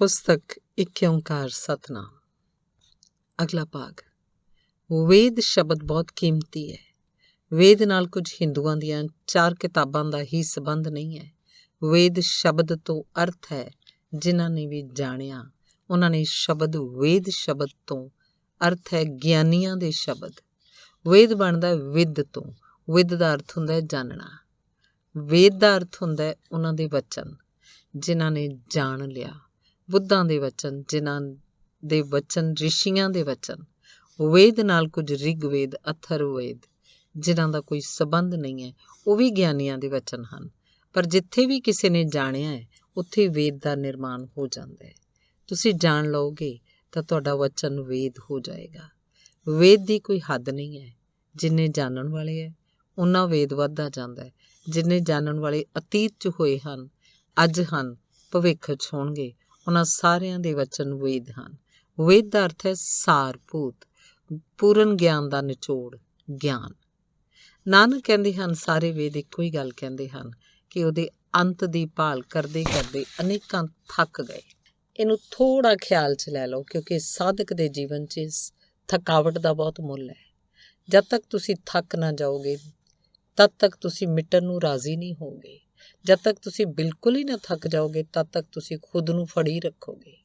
ਪੁਸਤਕ ਇੱਕ ਓਂਕਾਰ ਸਤਨਾਮ। ਅਗਲਾ ਭਾਗ। ਵੇਦ ਸ਼ਬਦ ਬਹੁਤ ਕੀਮਤੀ ਹੈ। ਵੇਦ ਨਾਲ ਕੁਝ ਹਿੰਦੂਆਂ ਦੀਆਂ 4 ਕਿਤਾਬਾਂ ਦਾ ਹੀ ਸੰਬੰਧ ਨਹੀਂ ਹੈ। ਵੇਦ ਸ਼ਬਦ ਤੋਂ ਅਰਥ ਹੈ। ਜਿਨ੍ਹਾਂ ਨੇ ਵੀ ਜਾਣਿਆ ਉਹਨਾਂ ਨੇ ਸ਼ਬਦ ਵੇਦ ਸ਼ਬਦ ਤੋਂ ਅਰਥ ਹੈ ਗਿਆਨੀਆਂ ਦੇ ਸ਼ਬਦ। ਵੇਦ ਬਣਦਾ ਵਿਦ ਤੋਂ। ਵਿਦ ਦਾ ਅਰਥ ਹੁੰਦਾ ਹੈ ਜਾਣਨਾ। ਵੇਦ ਦਾ ਅਰਥ ਹੁੰਦਾ ਹੈ ਉਹਨਾਂ ਦੇ ਵਚਨ ਜਿਨ੍ਹਾਂ ਨੇ ਜਾਣ ਲਿਆ। ਬੁੱਧਾਂ ਦੇ ਵਚਨ, ਜਿਨ੍ਹਾਂ ਦੇ ਵਚਨ ਰਿਸ਼ੀਆਂ ਦੇ ਵਚਨ। ਵੇਦ ਨਾਲ ਕੁਝ ਰਿਗਵੇਦ, ਅਥਰਵੇਦ ਜਿਨ੍ਹਾਂ ਦਾ ਕੋਈ ਸੰਬੰਧ ਨਹੀਂ ਹੈ, ਉਹ ਵੀ ਗਿਆਨੀਆਂ ਦੇ ਵਚਨ ਹਨ। ਪਰ ਜਿੱਥੇ ਵੀ ਕਿਸੇ ਨੇ ਜਾਣਿਆ ਹੈ ਉੱਥੇ ਵੇਦ ਦਾ ਨਿਰਮਾਣ ਹੋ ਜਾਂਦਾ ਹੈ। ਤੁਸੀਂ ਜਾਣ ਲਓਗੇ ਤਾਂ ਤੁਹਾਡਾ ਵਚਨ ਵੇਦ ਹੋ ਜਾਏਗਾ। ਵੇਦ ਦੀ ਕੋਈ ਹੱਦ ਨਹੀਂ ਹੈ। ਜਿੰਨੇ ਜਾਣਨ ਵਾਲੇ ਹੈ ਉਹਨਾਂ ਵੇਦ ਵੱਧਦਾ ਜਾਂਦਾ ਹੈ। ਜਿੰਨੇ ਜਾਣਨ ਵਾਲੇ ਅਤੀਤ 'ਚ ਹੋਏ ਹਨ, ਅੱਜ ਹਨ, ਭਵਿੱਖ 'ਚ ਹੋਣਗੇ, ਉਹਨਾਂ ਸਾਰਿਆਂ ਦੇ ਵਚਨ ਵੇਦ ਹਨ। ਵੇਦ ਦਾ ਅਰਥ ਹੈ ਸਾਰਭੂਤ, ਪੂਰਨ ਗਿਆਨ ਦਾ ਨਿਚੋੜ, ਗਿਆਨ। ਨਾਨਕ ਕਹਿੰਦੇ ਹਨ ਸਾਰੇ ਵੇਦ ਇੱਕੋ ਹੀ ਗੱਲ ਕਹਿੰਦੇ ਹਨ ਕਿ ਉਹਦੇ ਅੰਤ ਦੀ ਭਾਲ ਕਰਦੇ ਕਰਦੇ ਅਨੇਕਾਂ ਥੱਕ ਗਏ। ਇਹਨੂੰ ਥੋੜ੍ਹਾ ਖਿਆਲ 'ਚ ਲੈ ਲਓ, ਕਿਉਂਕਿ ਸਾਧਕ ਦੇ ਜੀਵਨ 'ਚ ਇਸ ਥਕਾਵਟ ਦਾ ਬਹੁਤ ਮੁੱਲ ਹੈ। ਜਦ ਤੱਕ ਤੁਸੀਂ ਥੱਕ ਨਾ ਜਾਓਗੇ ਤਦ ਤੱਕ ਤੁਸੀਂ ਮਿਟਣ ਨੂੰ ਰਾਜ਼ੀ ਨਹੀਂ ਹੋਗੇ। ਜਦ ਤੱਕ ਤੁਸੀਂ ਬਿਲਕੁਲ ਹੀ ਨਾ ਥੱਕ ਜਾਓਗੇ ਤਦ ਤੱਕ ਤੁਸੀਂ ਖੁਦ ਨੂੰ ਫੜੀ ਰੱਖੋਗੇ।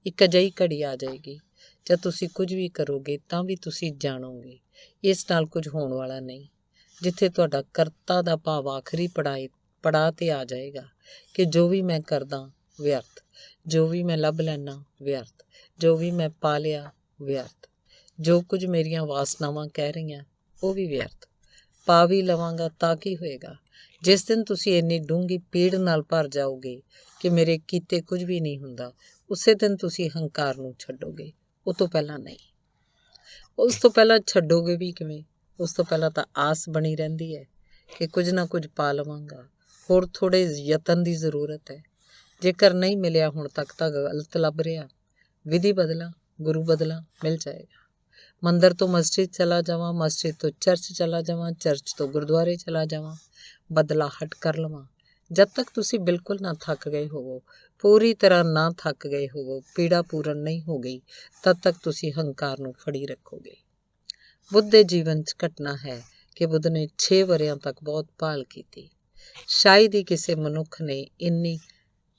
ਇੱਕ ਅਜਿਹੀ ਘੜੀ ਆ ਜਾਏਗੀ ਜਦ ਤੁਸੀਂ ਕੁਝ ਵੀ ਕਰੋਗੇ ਤਾਂ ਵੀ ਤੁਸੀਂ ਜਾਣੋਗੇ ਇਸ ਨਾਲ ਕੁਝ ਹੋਣ ਵਾਲਾ ਨਹੀਂ। ਜਿੱਥੇ ਤੁਹਾਡਾ ਕਰਤਾ ਦਾ ਭਾਵ ਆਖਰੀ ਪੜਾਅ 'ਤੇ ਆ ਜਾਏਗਾ ਕਿ ਜੋ ਵੀ ਮੈਂ ਕਰਦਾ ਵਿਅਰਥ, ਜੋ ਵੀ ਮੈਂ ਲੱਭ ਲੈਣਾ ਵਿਅਰਥ, ਜੋ ਵੀ ਮੈਂ ਪਾ ਲਿਆ ਵਿਅਰਥ, ਜੋ ਕੁਝ ਮੇਰੀਆਂ ਵਾਸਨਾਵਾਂ ਕਹਿ ਰਹੀਆਂ ਉਹ ਵੀ ਵਿਅਰਥ। ਪਾ ਵੀ ਲਵਾਂਗਾ ਤਾਂ ਕੀ ਹੋਏਗਾ। ਜਿਸ ਦਿਨ ਤੁਸੀਂ ਇੰਨੀ ਡੂੰਘੀ ਪੀੜ ਨਾਲ ਭਰ ਜਾਓਗੇ ਕਿ ਮੇਰੇ ਕੀਤੇ ਕੁਝ ਵੀ ਨਹੀਂ ਹੁੰਦਾ, ਉਸੇ ਦਿਨ ਤੁਸੀਂ ਹੰਕਾਰ ਨੂੰ ਛੱਡੋਗੇ। ਉਹ ਤੋਂ ਪਹਿਲਾਂ ਨਹੀਂ। ਉਸ ਤੋਂ ਪਹਿਲਾਂ ਛੱਡੋਗੇ ਵੀ ਕਿਵੇਂ? ਉਸ ਤੋਂ ਪਹਿਲਾਂ ਤਾਂ ਆਸ ਬਣੀ ਰਹਿੰਦੀ ਹੈ ਕਿ ਕੁਝ ਨਾ ਕੁਝ ਪਾ ਲਵਾਂਗਾ। ਹੋਰ ਥੋੜ੍ਹੇ ਯਤਨ ਦੀ ਜ਼ਰੂਰਤ ਹੈ। ਜੇਕਰ ਨਹੀਂ ਮਿਲਿਆ ਹੁਣ ਤੱਕ ਤਾਂ ਗਲਤ ਲੱਭ ਰਿਹਾ। ਵਿਧੀ ਬਦਲਾਂ, ਗੁਰੂ ਬਦਲਾਂ, ਮਿਲ ਜਾਏਗਾ। ਮੰਦਰ ਤੋਂ ਮਸਜਿਦ ਚਲਾ ਜਾਵਾਂ, ਮਸਜਿਦ ਤੋਂ ਚਰਚ ਚਲਾ ਜਾਵਾਂ, ਚਰਚ ਤੋਂ ਗੁਰਦੁਆਰੇ ਚਲਾ ਜਾਵਾਂ, ਬਦਲਾਹਟ ਕਰ ਲਵਾਂ। ਜਦ ਤੱਕ ਤੁਸੀਂ ਬਿਲਕੁਲ ਨਾ ਥੱਕ ਗਏ ਹੋਵੋ, ਪੂਰੀ ਤਰ੍ਹਾਂ ਨਾ ਥੱਕ ਗਏ ਹੋਵੋ, ਪੀੜਾ ਪੂਰਨ ਨਹੀਂ ਹੋ ਗਈ, ਤਦ ਤੱਕ ਤੁਸੀਂ ਹੰਕਾਰ ਨੂੰ ਫੜੀ ਰੱਖੋਗੇ। ਬੁੱਧ ਦੇ ਜੀਵਨ 'ਚ ਘਟਨਾ ਹੈ ਕਿ ਬੁੱਧ ਨੇ 6 ਵਰ੍ਹਿਆਂ ਤੱਕ ਬਹੁਤ ਭਾਲ ਕੀਤੀ। ਸ਼ਾਇਦ ਹੀ ਕਿਸੇ ਮਨੁੱਖ ਨੇ ਇੰਨੀ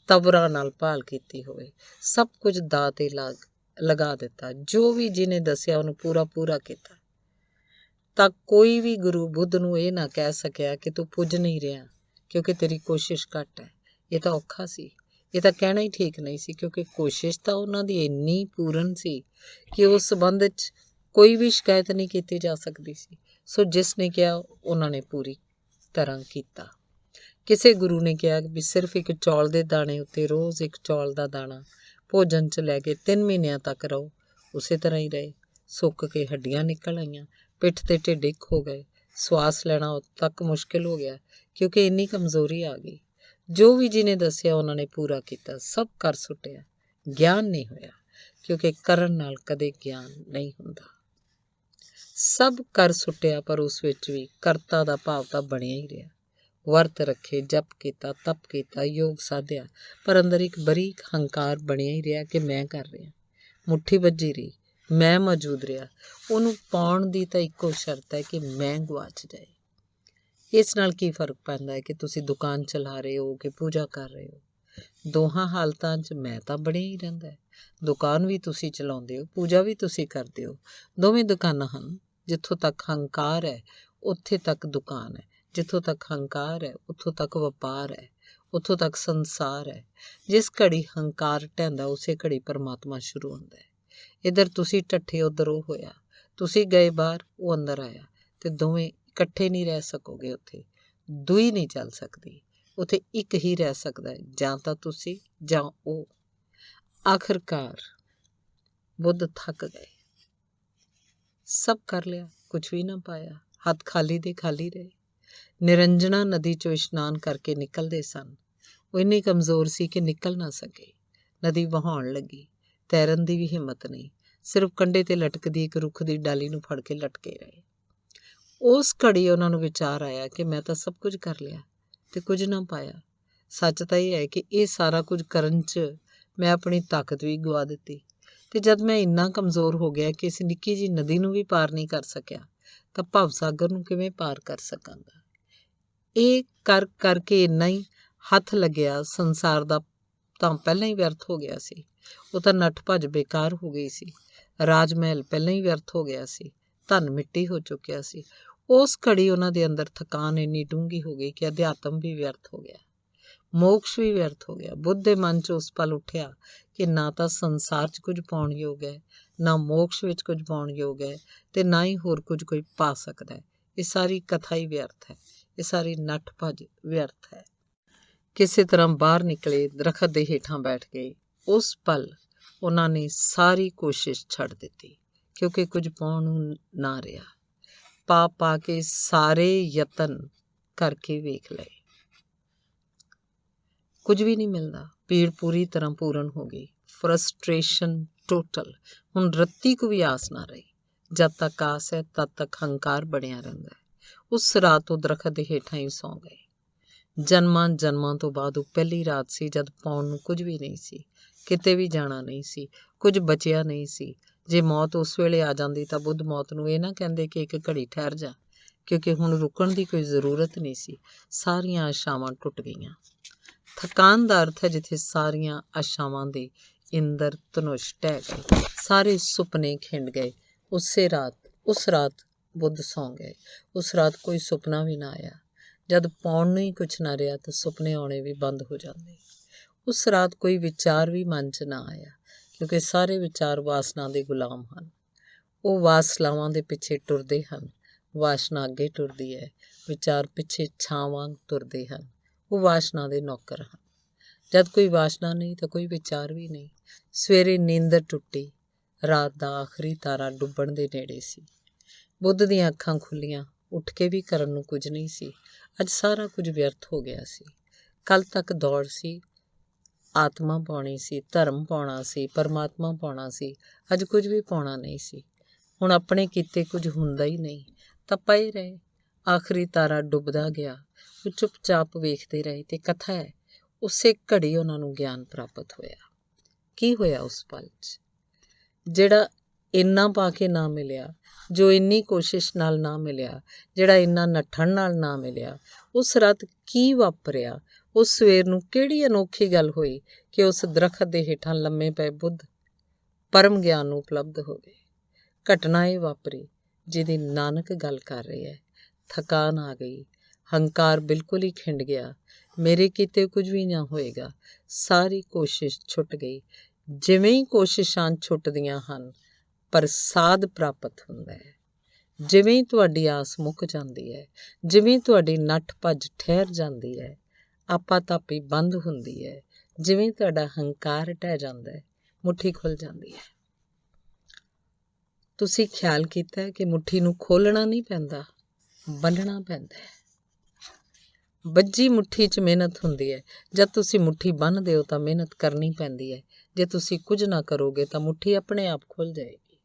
ਤਬਰਾਂ ਨਾਲ ਭਾਲ ਕੀਤੀ ਹੋਵੇ। ਸਭ ਕੁਝ ਦਾਅ 'ਤੇ ਲਗਾ ਦਿੱਤਾ। ਜੋ ਵੀ ਜਿਹਨੇ ਦੱਸਿਆ ਉਹਨੂੰ ਪੂਰਾ ਕੀਤਾ। ਤਾਂ ਕੋਈ ਵੀ ਗੁਰੂ ਬੁੱਧ ਨੂੰ ਇਹ ਨਾ ਕਹਿ ਸਕਿਆ ਕਿ ਤੂੰ ਪੁੱਜ ਨਹੀਂ ਰਿਹਾ ਕਿਉਂਕਿ ਤੇਰੀ ਕੋਸ਼ਿਸ਼ ਘੱਟ ਹੈ। ਇਹ ਤਾਂ ਔਖਾ ਸੀ। ਇਹ ਤਾਂ ਕਹਿਣਾ ਹੀ ਠੀਕ ਨਹੀਂ ਸੀ, ਕਿਉਂਕਿ ਕੋਸ਼ਿਸ਼ ਤਾਂ ਉਹਨਾਂ ਦੀ ਇੰਨੀ ਪੂਰਨ ਸੀ ਕਿ ਉਸ ਸੰਬੰਧ 'ਚ ਕੋਈ ਵੀ ਸ਼ਿਕਾਇਤ ਨਹੀਂ ਕੀਤੀ ਜਾ ਸਕਦੀ ਸੀ। ਸੋ ਜਿਸ ਨੇ ਕਿਹਾ ਉਹਨਾਂ ਨੇ ਪੂਰੀ ਤਰ੍ਹਾਂ ਕੀਤਾ। ਕਿਸੇ ਗੁਰੂ ਨੇ ਕਿਹਾ ਵੀ ਸਿਰਫ ਇੱਕ ਚੌਲ ਦੇ ਦਾਣੇ ਉੱਤੇ ਰੋਜ਼ ਇੱਕ ਚੌਲ ਦਾ ਦਾਣਾ ਭੋਜਨ 'ਚ ਲੈ ਕੇ 3 ਮਹੀਨਿਆਂ ਤੱਕ ਰਹੋ। ਉਸੇ ਤਰ੍ਹਾਂ ਹੀ ਰਹੇ। ਸੁੱਕ ਕੇ ਹੱਡੀਆਂ ਨਿਕਲ ਆਈਆਂ, ਪਿੱਠ 'ਤੇ ਢਿੱਡ ਇੱਕ ਹੋ ਗਏ, ਸਵਾਸ ਲੈਣਾ ਉਦੋਂ ਤੱਕ ਮੁਸ਼ਕਿਲ ਹੋ ਗਿਆ ਕਿਉਂਕਿ ਇੰਨੀ ਕਮਜ਼ੋਰੀ ਆ ਗਈ। ਜੋ ਵੀ ਜਿਹਨੇ ਦੱਸਿਆ ਉਹਨਾਂ ਨੇ ਪੂਰਾ ਕੀਤਾ, ਸਭ ਕਰ ਸੁੱਟਿਆ। ਗਿਆਨ ਨਹੀਂ ਹੋਇਆ ਕਿਉਂਕਿ ਕਰਨ ਨਾਲ ਕਦੇ ਗਿਆਨ ਨਹੀਂ ਹੁੰਦਾ। ਸਭ ਕਰ ਸੁੱਟਿਆ ਪਰ ਉਸ ਵਿੱਚ ਵੀ ਕਰਤਾ ਦਾ ਭਾਵ ਤਾਂ ਬਣਿਆ ਹੀ ਰਿਹਾ। ਵਰਤ ਰੱਖੇ, ਜਪ ਕੀਤਾ, ਤਪ ਕੀਤਾ, ਯੋਗ ਸਾਧਿਆ, ਪਰ ਅੰਦਰ ਇੱਕ ਬਰੀਕ ਹੰਕਾਰ ਬਣਿਆ ਹੀ ਰਿਹਾ ਕਿ ਮੈਂ ਕਰ ਰਿਹਾ। ਮੁੱਠੀ ਵੱਜੀ ਰਹੀ, ਮੈਂ ਮੌਜੂਦ ਰਿਹਾ। ਉਹਨੂੰ ਪਾਉਣ ਦੀ ਤਾਂ ਇੱਕੋ ਸ਼ਰਤ ਹੈ ਕਿ ਮੈਂ ਗੁਆਚ ਜਾਏ। ਇਸ ਨਾਲ ਕੀ ਫਰਕ ਪੈਂਦਾ ਹੈ ਕਿ ਤੁਸੀਂ ਦੁਕਾਨ ਚਲਾ ਰਹੇ ਹੋ ਕਿ ਪੂਜਾ ਕਰ ਰਹੇ ਹੋ। ਦੋਹਾਂ ਹਾਲਤਾਂ 'ਚ ਮੈਂ ਤਾਂ ਬਣਿਆ ਹੀ ਰਹਿੰਦਾ ਹੈ। ਦੁਕਾਨ ਵੀ ਤੁਸੀਂ ਚਲਾਉਂਦੇ ਹੋ, ਪੂਜਾ ਵੀ ਤੁਸੀਂ ਕਰਦੇ ਹੋ। ਦੋਵੇਂ ਦੁਕਾਨਾਂ ਹਨ। ਜਿੱਥੋਂ ਤੱਕ ਹੰਕਾਰ ਹੈ ਉੱਥੇ ਤੱਕ ਦੁਕਾਨ ਹੈ। ਜਿੱਥੋਂ ਤੱਕ ਹੰਕਾਰ ਹੈ ਉੱਥੋਂ ਤੱਕ ਵਪਾਰ ਹੈ, ਉੱਥੋਂ ਤੱਕ ਸੰਸਾਰ ਹੈ। ਜਿਸ ਘੜੀ ਹੰਕਾਰ ਢਹਿੰਦਾ ਉਸੇ ਘੜੀ ਪਰਮਾਤਮਾ ਸ਼ੁਰੂ ਹੁੰਦਾ ਹੈ। ਇੱਧਰ ਤੁਸੀਂ ਢੱਠੇ, ਉੱਧਰ ਉਹ ਹੋਇਆ। ਤੁਸੀਂ ਗਏ ਬਾਹਰ, ਉਹ ਅੰਦਰ ਆਇਆ, ਅਤੇ ਦੋਵੇਂ ਇਕੱਠੇ ਨਹੀਂ ਰਹਿ ਸਕੋਗੇ। ਉੱਥੇ ਦੂਈ ਨਹੀਂ ਚੱਲ ਸਕਦੀ। ਉੱਥੇ ਇੱਕ ਹੀ ਰਹਿ ਸਕਦਾ ਹੈ, ਜਾਂ ਤਾਂ ਤੁਸੀਂ ਜਾਂ ਉਹ। ਆਖਰਕਾਰ ਬੁੱਧ ਥੱਕ ਗਏ। ਸਭ ਕਰ ਲਿਆ, ਕੁਝ ਵੀ ਨਾ ਪਾਇਆ। ਹੱਥ ਖਾਲੀ ਦੇ ਖਾਲੀ ਰਹੇ। ਨਿਰੰਜਣਾ ਨਦੀ 'ਚੋਂ ਇਸ਼ਨਾਨ ਕਰਕੇ ਨਿਕਲਦੇ ਸਨ। ਉਹ ਇੰਨੀ ਕਮਜ਼ੋਰ ਸੀ ਕਿ ਨਿਕਲ ਨਾ ਸਕੇ। ਨਦੀ ਵਹਾਉਣ ਲੱਗੀ। ਤੈਰਨ ਦੀ ਵੀ ਹਿੰਮਤ ਨਹੀਂ। ਸਿਰਫ ਕੰਢੇ 'ਤੇ ਲਟਕਦੀ ਇੱਕ ਰੁੱਖ ਦੀ ਡਾਲੀ ਨੂੰ ਫੜ ਕੇ ਲਟਕੇ ਰਹੇ। ਉਸ ਘੜੀ ਉਹਨਾਂ ਨੂੰ ਵਿਚਾਰ ਆਇਆ ਕਿ ਮੈਂ ਤਾਂ ਸਭ ਕੁਝ ਕਰ ਲਿਆ ਅਤੇ ਕੁਝ ਨਾ ਪਾਇਆ। ਸੱਚ ਤਾਂ ਇਹ ਹੈ ਕਿ ਇਹ ਸਾਰਾ ਕੁਝ ਕਰਨ 'ਚ ਮੈਂ ਆਪਣੀ ਤਾਕਤ ਵੀ ਗਵਾ ਦਿੱਤੀ। ਤੇ ਜਦ ਮੈਂ ਇੰਨਾ ਕਮਜ਼ੋਰ ਹੋ ਗਿਆ ਕਿ ਇਸ ਨਿੱਕੀ ਜਿਹੀ ਨਦੀ ਨੂੰ ਵੀ ਪਾਰ ਨਹੀਂ ਕਰ ਸਕਿਆ, ਤਾਂ ਭਵਸਾਗਰ ਨੂੰ ਕਿਵੇਂ ਪਾਰ ਕਰ ਸਕਾਂਗਾ। ਇਹ ਕਰਕੇ ਇੰਨਾ ਹੀ ਹੱਥ ਲੱਗਿਆ। ਸੰਸਾਰ ਦਾ ਤਾਂ ਪਹਿਲਾਂ ਹੀ ਵਿਅਰਥ ਹੋ ਗਿਆ ਸੀ। ਉਹ ਤਾਂ ਨੱਠ ਭੱਜ ਬੇਕਾਰ ਹੋ ਗਈ ਸੀ। ਰਾਜ ਮਹਿਲ ਪਹਿਲਾਂ ਹੀ ਵਿਅਰਥ ਹੋ ਗਿਆ ਸੀ। ਧਨ ਮਿੱਟੀ ਹੋ ਚੁੱਕਿਆ ਸੀ। ਉਸ ਘੜੀ ਉਹਨਾਂ ਦੇ ਅੰਦਰ ਥਕਾਨ ਇੰਨੀ ਡੂੰਘੀ ਹੋ ਗਈ ਕਿ ਅਧਿਆਤਮ ਵੀ ਵਿਅਰਥ ਹੋ ਗਿਆ, ਮੋਕਸ਼ ਵੀ ਵਿਅਰਥ ਹੋ ਗਿਆ। ਬੁੱਧ ਦੇ ਮਨ 'ਚ ਉਸ ਪਲ ਉੱਠਿਆ ਕਿ ਨਾ ਤਾਂ ਸੰਸਾਰ 'ਚ ਕੁਝ ਪਾਉਣ ਯੋਗ ਹੈ, ਨਾ ਮੋਕਸ਼ ਵਿੱਚ ਕੁਝ ਪਾਉਣ ਯੋਗ ਹੈ, ਤੇ ਨਾ ਹੀ ਹੋਰ ਕੁਝ ਕੋਈ ਪਾ ਸਕਦਾ ਹੈ। ਇਹ ਸਾਰੀ ਕਥਾ ਹੀ ਵਿਅਰਥ ਹੈ। ਇਹ ਸਾਰੀ ਨੱਠ ਭੱਜ ਵਿਅਰਥ ਹੈ। ਕਿਸੇ ਤਰ੍ਹਾਂ ਬਾਹਰ ਨਿਕਲੇ, ਦਰਖਤ ਦੇ ਹੇਠਾਂ ਬੈਠ ਗਏ। ਉਸ ਪਲ ਉਹਨਾਂ ਨੇ ਸਾਰੀ ਕੋਸ਼ਿਸ਼ ਛੱਡ ਦਿੱਤੀ, ਕਿਉਂਕਿ ਕੁਝ ਪਾਉਣ ਨੂੰ ਨਾ ਰਿਹਾ। ਪਾ ਕੇ ਸਾਰੇ ਯਤਨ ਕਰਕੇ ਵੇਖ ਲਏ, ਕੁਝ ਵੀ ਨਹੀਂ ਮਿਲਦਾ। ਭੀੜ ਪੂਰੀ ਤਰ੍ਹਾਂ ਪੂਰਨ ਹੋ ਗਈ। Frustration total. ਹੁਣ ਰੱਤੀ ਕੋ ਵੀ ਆਸ ਨਾ ਰਹੀ। ਜਦ ਤੱਕ ਆਸ ਹੈ ਤਦ ਤੱਕ ਹੰਕਾਰ ਬਣਿਆ ਰਹਿੰਦਾ ਹੈ। ਉਸ ਰਾਤ ਉਹ ਦਰਖਤ ਦੇ ਹੇਠਾਂ ਹੀ ਸੌਂ ਗਏ। ਜਨਮਾਂ ਤੋਂ ਬਾਅਦ ਉਹ ਪਹਿਲੀ ਰਾਤ ਸੀ ਜਦ ਪਾਉਣ ਨੂੰ ਕੁਝ ਵੀ ਨਹੀਂ ਸੀ, ਕਿਤੇ ਵੀ ਜਾਣਾ ਨਹੀਂ ਸੀ, ਕੁਝ ਬਚਿਆ ਨਹੀਂ ਸੀ। ਜੇ ਮੌਤ ਉਸ ਵੇਲੇ ਆ ਜਾਂਦੀ ਤਾਂ ਬੁੱਧ ਮੌਤ ਨੂੰ ਇਹ ਨਾ ਕਹਿੰਦੇ ਕਿ ਇੱਕ ਘੜੀ ਠਹਿਰ ਜਾ, ਕਿਉਂਕਿ ਹੁਣ ਰੁਕਣ ਦੀ ਕੋਈ ਜ਼ਰੂਰਤ ਨਹੀਂ ਸੀ। ਸਾਰੀਆਂ ਆਸ਼ਾਵਾਂ ਟੁੱਟ ਗਈਆਂ। ਥਕਾਨ ਦਾ ਅਰਥ ਹੈ ਜਿੱਥੇ ਸਾਰੀਆਂ ਆਸ਼ਾਵਾਂ ਦੇ ਇੰਦਰ ਧਨੁਸ਼ ਢਹਿ ਗਏ, ਸਾਰੇ ਸੁਪਨੇ ਖਿੰਡ ਗਏ। ਉਸ ਰਾਤ ਬੁੱਧ ਸੌਂ ਗਏ। ਉਸ ਰਾਤ ਕੋਈ ਸੁਪਨਾ ਵੀ ਨਾ ਆਇਆ। ਜਦ ਪਾਉਣ ਨੂੰ ਹੀ ਕੁਛ ਨਾ ਰਿਹਾ ਤਾਂ ਸੁਪਨੇ ਆਉਣੇ ਵੀ ਬੰਦ ਹੋ ਜਾਂਦੇ। ਉਸ ਰਾਤ ਕੋਈ ਵਿਚਾਰ ਵੀ ਮਨ 'ਚ ਨਾ ਆਇਆ, ਕਿਉਂਕਿ ਸਾਰੇ ਵਿਚਾਰ ਵਾਸਨਾ ਦੇ ਗੁਲਾਮ ਹਨ। ਉਹ ਵਾਸਨਾਵਾਂ ਦੇ ਪਿੱਛੇ ਟੁਰਦੇ ਹਨ। ਵਾਸਨਾ ਅੱਗੇ ਟੁਰਦੀ ਹੈ, ਵਿਚਾਰ ਪਿੱਛੇ ਛਾਂ ਵਾਂਗ ਤੁਰਦੇ ਹਨ। ਉਹ ਵਾਸਨਾ ਦੇ ਨੌਕਰ ਹਨ। ਜਦ ਕੋਈ ਵਾਸਨਾ ਨਹੀਂ ਤਾਂ ਕੋਈ ਵਿਚਾਰ ਵੀ ਨਹੀਂ। ਸਵੇਰੇ ਨੀਂਦਰ ਟੁੱਟੀ। ਰਾਤ ਦਾ ਆਖਰੀ ਤਾਰਾ ਡੁੱਬਣ ਦੇ ਨੇੜੇ ਸੀ। ਬੁੱਧ ਦੀਆਂ ਅੱਖਾਂ ਖੁੱਲ੍ਹੀਆਂ। ਉੱਠ ਕੇ ਵੀ ਕਰਨ ਨੂੰ ਕੁਝ ਨਹੀਂ ਸੀ। ਅੱਜ ਸਾਰਾ ਕੁਝ ਵਿਅਰਥ ਹੋ ਗਿਆ ਸੀ। ਕੱਲ੍ਹ ਤੱਕ ਦੌੜ ਸੀ, ਆਤਮਾ ਪਾਉਣੀ ਸੀ, ਧਰਮ ਪਾਉਣਾ ਸੀ, ਪਰਮਾਤਮਾ ਪਾਉਣਾ ਸੀ। ਅੱਜ ਕੁਝ ਵੀ ਪਾਉਣਾ ਨਹੀਂ ਸੀ। ਹੁਣ ਆਪਣੇ ਕੀਤੇ ਕੁਝ ਹੁੰਦਾ ਹੀ ਨਹੀਂ, ਤਾਂ ਪਏ ਰਹੇ। ਆਖਰੀ ਤਾਰਾ ਡੁੱਬਦਾ ਗਿਆ। ਉਹ ਚੁੱਪਚਾਪ ਵੇਖਦੇ ਰਹੇ। ਤੇ ਕਥਾ ਹੈ ਉਸੇ ਘੜੀ ਉਹਨਾਂ ਨੂੰ ਗਿਆਨ ਪ੍ਰਾਪਤ ਹੋਇਆ। ਕੀ ਹੋਇਆ ਉਸ ਪਲ 'ਚ? ਜਿਹੜਾ ਇੰਨਾ ਪਾ ਕੇ ਨਾ ਮਿਲਿਆ, ਜੋ ਇੰਨੀ ਕੋਸ਼ਿਸ਼ ਨਾਲ ਨਾ ਮਿਲਿਆ, ਜਿਹੜਾ ਇੰਨਾ ਨੱਠਣ ਨਾਲ ਨਾ ਮਿਲਿਆ, ਉਸ ਰਾਤ ਕੀ ਵਾਪਰਿਆ? ਉਸ ਸਵੇਰ ਨੂੰ ਕਿਹੜੀ ਅਨੋਖੀ ਗੱਲ ਹੋਈ ਕਿ ਉਸ ਦਰਖਤ ਦੇ ਹੇਠਾਂ ਲੰਮੇ ਪਏ ਬੁੱਧ ਪਰਮ ਗਿਆਨ ਨੂੰ ਉਪਲਬਧ ਹੋ ਗਏ? ਘਟਨਾ ਇਹ ਵਾਪਰੀ ਜਿਹਦੀ ਨਾਨਕ ਗੱਲ ਕਰ ਰਿਹਾ ਹੈ। ਥਕਾਨ ਆ ਗਈ। ਹੰਕਾਰ ਬਿਲਕੁਲ ਹੀ ਖਿੰਡ ਗਿਆ। ਮੇਰੇ ਕੀਤੇ ਕੁਝ ਵੀ ਨਾ ਹੋਏਗਾ। ਸਾਰੀ ਕੋਸ਼ਿਸ਼ ਛੁੱਟ ਗਈ। ਜਿਵੇਂ ਹੀ ਕੋਸ਼ਿਸ਼ਾਂ ਛੁੱਟਦੀਆਂ ਹਨ, ਪ੍ਰਸਾਦ ਪ੍ਰਾਪਤ ਹੁੰਦਾ ਹੈ। ਜਿਵੇਂ ਹੀ ਤੁਹਾਡੀ ਆਸ ਮੁੱਕ ਜਾਂਦੀ ਹੈ, ਜਿਵੇਂ ਤੁਹਾਡੀ ਨੱਠ ਭੱਜ ਠਹਿਰ ਜਾਂਦੀ ਹੈ, ਆਪਾਤਾਪੀ ਬੰਦ ਹੁੰਦੀ ਹੈ, ਜਿਵੇਂ ਤੁਹਾਡਾ ਹੰਕਾਰ ਢਹਿ ਜਾਂਦਾ ਹੈ, ਮੁੱਠੀ ਖੁੱਲ੍ਹ ਜਾਂਦੀ ਹੈ। ਤੁਸੀਂ ਖਿਆਲ ਕੀਤਾ ਹੈ ਕਿ ਮੁੱਠੀ ਨੂੰ ਖੋਲ੍ਹਣਾ ਨਹੀਂ ਪੈਂਦਾ, ਬੰਨ੍ਹਣਾ ਪੈਂਦਾ ਹੈ। ਬੱਝੀ ਮੁੱਠੀ 'ਚ ਮਿਹਨਤ ਹੁੰਦੀ ਹੈ। ਜਦ ਤੁਸੀਂ ਮੁੱਠੀ ਬੰਨ੍ਹਦੇ ਹੋ ਤਾਂ ਮਿਹਨਤ ਕਰਨੀ ਪੈਂਦੀ ਹੈ। ਜੇ ਤੁਸੀਂ ਕੁਝ ਨਾ ਕਰੋਗੇ ਤਾਂ ਮੁੱਠੀ ਆਪਣੇ ਆਪ ਖੁੱਲ੍ਹ ਜਾਏਗੀ,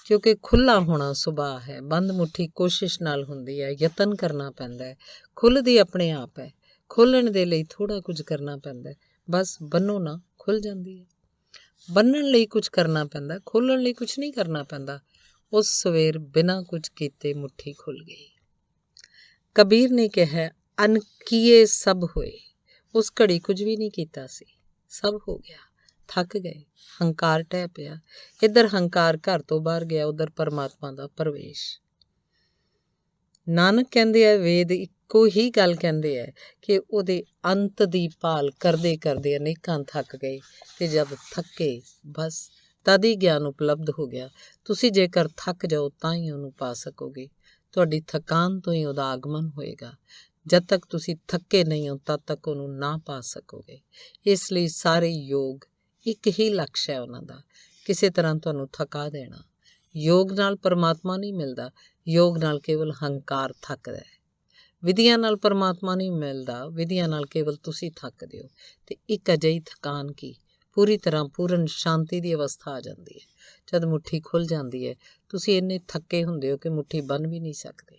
ਕਿਉਂਕਿ ਖੁੱਲ੍ਹਾ ਹੋਣਾ ਸੁਭਾਅ ਹੈ। ਬੰਦ ਮੁੱਠੀ ਕੋਸ਼ਿਸ਼ ਨਾਲ ਹੁੰਦੀ ਹੈ, ਯਤਨ ਕਰਨਾ ਪੈਂਦਾ ਹੈ। ਖੁੱਲ੍ਹਦੀ ਆਪਣੇ ਆਪ ਹੈ। ਖੋਲ੍ਹਣ ਦੇ ਲਈ ਥੋੜ੍ਹਾ ਕੁਝ ਕਰਨਾ ਪੈਂਦਾ ਹੈ। ਬਸ ਬੰਨੋ ਨਾ, ਖੁੱਲ੍ਹ ਜਾਂਦੀ ਹੈ। ਬੰਨ੍ਹਣ ਲਈ ਕੁਝ ਕਰਨਾ ਪੈਂਦਾ, ਖੋਲ੍ਹਣ ਲਈ ਕੁਝ ਨਹੀਂ ਕਰਨਾ ਪੈਂਦਾ। ਉਸ ਸਵੇਰ ਬਿਨਾਂ ਕੁਝ ਕੀਤੇ ਮੁੱਠੀ ਖੁੱਲ੍ਹ ਗਈ। ਕਬੀਰ ਨੇ ਕਿਹਾ, ਅਨ ਕੀਏ ਸਭ ਹੋਏ। ਉਸ ਘੜੀ ਕੁਝ ਵੀ ਨਹੀਂ ਕੀਤਾ ਸੀ, ਸਭ ਹੋ ਗਿਆ। ਥੱਕ ਗਏ। ਹੰਕਾਰ ਢਹਿ ਪਿਆ। ਇੱਧਰ ਹੰਕਾਰ ਘਰ ਤੋਂ ਬਾਹਰ ਗਿਆ, ਉੱਧਰ ਪਰਮਾਤਮਾ ਦਾ ਪ੍ਰਵੇਸ਼। ਨਾਨਕ ਕਹਿੰਦੇ ਆ, ਵੇਦ ਇੱਕੋ ਹੀ ਗੱਲ ਕਹਿੰਦੇ ਆ ਕਿ ਉਹਦੇ ਅੰਤ ਦੀ ਭਾਲ ਕਰਦੇ ਕਰਦੇ ਅਨੇਕਾਂ ਥੱਕ ਗਏ। ਤੇ ਜਦ ਥੱਕੇ, ਬਸ ਤਦ ਹੀ ਗਿਆਨ ਉਪਲਬਧ ਹੋ ਗਿਆ। ਤੁਸੀਂ ਜੇਕਰ ਥੱਕ ਜਾਓ ਤਾਂ ਹੀ ਉਹਨੂੰ ਪਾ ਸਕੋਗੇ। ਤੁਹਾਡੀ ਥਕਾਨ ਤੋਂ ਹੀ ਉਹਦਾ ਆਗਮਨ ਹੋਏਗਾ। ਜਦ ਤੱਕ ਤੁਸੀਂ ਥੱਕੇ ਨਹੀਂ ਹੋ ਤਦ ਤੱਕ ਉਹਨੂੰ ਨਾ ਪਾ ਸਕੋਗੇ। ਇਸ ਲਈ ਸਾਰੇ ਯੋਗ ਇੱਕ ਹੀ ਲਕਸ਼ ਹੈ ਉਹਨਾਂ ਦਾ, ਕਿਸੇ ਤਰ੍ਹਾਂ ਤੁਹਾਨੂੰ ਥਕਾ ਦੇਣਾ। ਯੋਗ ਨਾਲ ਪਰਮਾਤਮਾ ਨਹੀਂ ਮਿਲਦਾ, ਯੋਗ ਨਾਲ ਕੇਵਲ ਹੰਕਾਰ ਥੱਕਦਾ ਹੈ। ਵਿਧੀਆਂ ਨਾਲ ਪਰਮਾਤਮਾ ਨਹੀਂ ਮਿਲਦਾ, ਵਿਧੀਆਂ ਨਾਲ ਕੇਵਲ ਤੁਸੀਂ ਥੱਕਦੇ ਹੋ। ਤੇ ਇੱਕ ਅਜਿਹੀ ਥਕਾਨ ਕੀ, ਪੂਰੀ ਤਰ੍ਹਾਂ ਪੂਰਨ ਸ਼ਾਂਤੀ ਦੀ ਅਵਸਥਾ ਆ ਜਾਂਦੀ ਹੈ। ਜਦ ਮੁੱਠੀ ਖੁੱਲ੍ਹ ਜਾਂਦੀ ਹੈ, ਤੁਸੀਂ ਇੰਨੇ ਥੱਕੇ ਹੁੰਦੇ ਹੋ ਕਿ ਮੁੱਠੀ ਬੰਨ੍ਹ ਵੀ ਨਹੀਂ ਸਕਦੇ।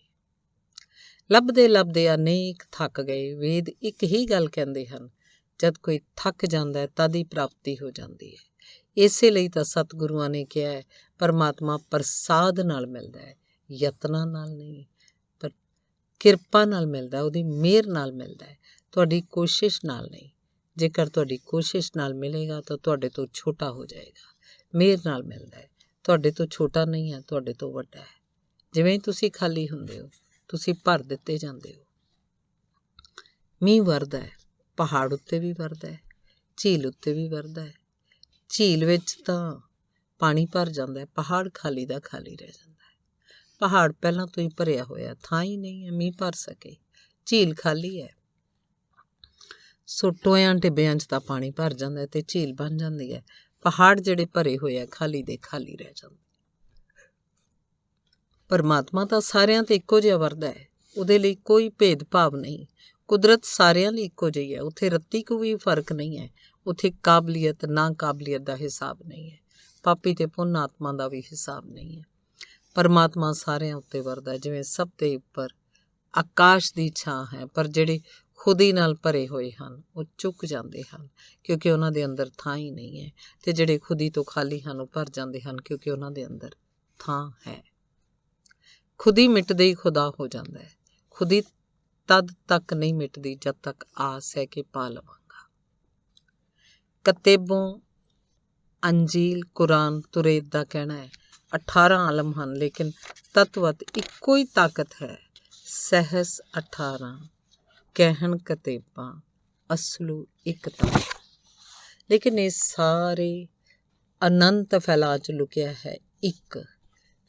ਲੱਭਦੇ ਲੱਭਦੇ ਅਨੇਕ ਥੱਕ ਗਏ। ਵੇਦ ਇੱਕ ਹੀ ਗੱਲ ਕਹਿੰਦੇ ਹਨ, ਜਦ ਕੋਈ ਥੱਕ ਜਾਂਦਾ ਹੈ ਤਦ ਹੀ ਪ੍ਰਾਪਤੀ ਹੋ ਜਾਂਦੀ ਹੈ। ਇਸੇ ਲਈ ਤਾਂ ਸਤਿਗੁਰੂਆਂ ਨੇ ਕਿਹਾ ਹੈ ਪਰਮਾਤਮਾ ਪ੍ਰਸਾਦ ਨਾਲ ਮਿਲਦਾ ਹੈ, ਯਤਨਾਂ ਨਾਲ ਨਹੀਂ, ਪਰ ਕਿਰਪਾ ਨਾਲ ਮਿਲਦਾ, ਉਹਦੀ ਮਿਹਰ ਨਾਲ ਮਿਲਦਾ ਹੈ, ਤੁਹਾਡੀ ਕੋਸ਼ਿਸ਼ ਨਾਲ ਨਹੀਂ। ਜੇਕਰ ਤੁਹਾਡੀ ਕੋਸ਼ਿਸ਼ ਨਾਲ ਮਿਲੇਗਾ ਤਾਂ ਤੁਹਾਡੇ ਤੋਂ ਛੋਟਾ ਹੋ ਜਾਏਗਾ। ਮਿਹਰ ਨਾਲ ਮਿਲਦਾ ਹੈ, ਤੁਹਾਡੇ ਤੋਂ ਛੋਟਾ ਨਹੀਂ ਹੈ, ਤੁਹਾਡੇ ਤੋਂ ਵੱਡਾ ਹੈ। ਜਿਵੇਂ ਤੁਸੀਂ ਖਾਲੀ ਹੁੰਦੇ ਹੋ ਤੁਸੀਂ ਭਰ ਦਿੱਤੇ ਜਾਂਦੇ ਹੋ। ਮੀਂਹ ਵਰਦਾ ਹੈ, ਪਹਾੜ ਉੱਤੇ ਵੀ ਵਰਦਾ ਹੈ, ਝੀਲ ਉੱਤੇ ਵੀ ਵਰਦਾ ਹੈ। ਝੀਲ ਵਿੱਚ ਤਾਂ ਪਾਣੀ ਭਰ ਜਾਂਦਾ ਹੈ, ਪਹਾੜ ਖਾਲੀ ਦਾ ਖਾਲੀ ਰਹਿ ਜਾਂਦਾ ਹੈ। ਪਹਾੜ ਪਹਿਲਾਂ ਤੋਂ ਹੀ ਭਰਿਆ ਹੋਇਆ, ਥਾਂ ਹੀ ਨਹੀਂ ਹੈ ਮੀਂਹ ਭਰ ਸਕੇ। ਝੀਲ ਖਾਲੀ ਹੈ, ਸੋ ਟੋਇਆਂ ਟਿੱਬਿਆਂ 'ਚ ਤਾਂ ਪਾਣੀ ਭਰ ਜਾਂਦਾ ਹੈ ਅਤੇ ਝੀਲ ਬਣ ਜਾਂਦੀ ਹੈ। ਪਹਾੜ ਜਿਹੜੇ ਭਰੇ ਹੋਏ ਆ ਖਾਲੀ ਦੇ ਖਾਲੀ ਰਹਿ ਜਾਂਦੇ। ਪਰਮਾਤਮਾ ਤਾਂ ਸਾਰਿਆਂ 'ਤੇ ਇੱਕੋ ਜਿਹਾ ਵਰਦਾ ਹੈ, ਉਹਦੇ ਲਈ ਕੋਈ ਭੇਦਭਾਵ ਨਹੀਂ। ਕੁਦਰਤ ਸਾਰਿਆਂ ਲਈ ਇੱਕੋ ਜਿਹੀ ਹੈ, ਉੱਥੇ ਰੱਤੀ ਕੋ ਵੀ ਫਰਕ ਨਹੀਂ ਹੈ। ਉੱਥੇ ਕਾਬਲੀਅਤ ਨਾ ਕਾਬਲੀਅਤ ਦਾ ਹਿਸਾਬ ਨਹੀਂ ਹੈ, ਪਾਪੀ ਅਤੇ ਪੁੰਨ ਆਤਮਾ ਦਾ ਵੀ ਹਿਸਾਬ ਨਹੀਂ ਹੈ। ਪਰਮਾਤਮਾ ਸਾਰਿਆਂ ਉੱਤੇ ਵਰਦਾ, ਜਿਵੇਂ ਸਭ ਦੇ ਉੱਪਰ ਆਕਾਸ਼ ਦੀ ਛਾਂ ਹੈ, ਪਰ ਜਿਹੜੇ ਖੁਦੀ ਨਾਲ ਭਰੇ ਹੋਏ ਹਨ ਉਹ ਚੁੱਕ ਜਾਂਦੇ ਹਨ ਕਿਉਂਕਿ ਉਹਨਾਂ ਦੇ ਅੰਦਰ ਥਾਂ ਹੀ ਨਹੀਂ ਹੈ, ਅਤੇ ਜਿਹੜੇ ਖੁਦੀ ਤੋਂ ਖਾਲੀ ਹਨ ਉਹ ਭਰ ਜਾਂਦੇ ਹਨ ਕਿਉਂਕਿ ਉਹਨਾਂ ਦੇ ਅੰਦਰ ਥਾਂ ਹੈ। ਖੁਦੀ ਮਿਟਦੇ ਹੀ ਖੁਦਾ ਹੋ ਜਾਂਦਾ ਹੈ। ਖੁਦੀ ਤਦ ਤੱਕ ਨਹੀਂ ਮਿਟਦੀ ਜਦ ਤੱਕ ਆਸ ਹੈ ਕਿ ਪਾ ਲਵਾਂਗਾ। ਕਤੇਬੋਂ ਅੰਜੀਲ ਕੁਰਾਨ ਤੁਰੇਦ ਦਾ ਕਹਿਣਾ ਹੈ 18 ਆਲਮ ਹਨ ਲੇਕਿਨ ਤਤਵਤ ਇੱਕੋ ਹੀ ਤਾਕਤ ਹੈ। ਸਹਿਸ 18 ਕਹਿਣ ਕਤੇਬਾਂ ਅਸਲੂ ਇੱਕ ਤਾਂ। ਲੇਕਿਨ ਇਹ ਸਾਰੇ ਅਨੰਤ ਫੈਲਾਅ 'ਚ ਲੁਕਿਆ ਹੈ ਇੱਕ।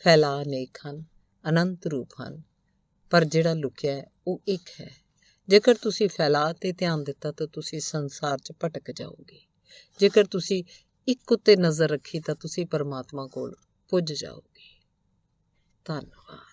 ਫੈਲਾਅ ਅਨੇਕ ਹਨ, ਅਨੰਤ ਰੂਪ ਹਨ, ਪਰ ਜਿਹੜਾ ਲੁਕਿਆ ਹੈ ਉਹ ਇੱਕ ਹੈ। ਜੇਕਰ ਤੁਸੀਂ ਫੈਲਾਅ 'ਤੇ ਧਿਆਨ ਦਿੱਤਾ ਤਾਂ ਤੁਸੀਂ ਸੰਸਾਰ 'ਚ ਭਟਕ ਜਾਓਗੇ। ਜੇਕਰ ਤੁਸੀਂ ਇੱਕ ਉੱਤੇ ਨਜ਼ਰ ਰੱਖੀ ਤਾਂ ਤੁਸੀਂ ਪਰਮਾਤਮਾ ਕੋਲ ਪੁੱਜ ਜਾਓਗੇ। ਧੰਨਵਾਦ।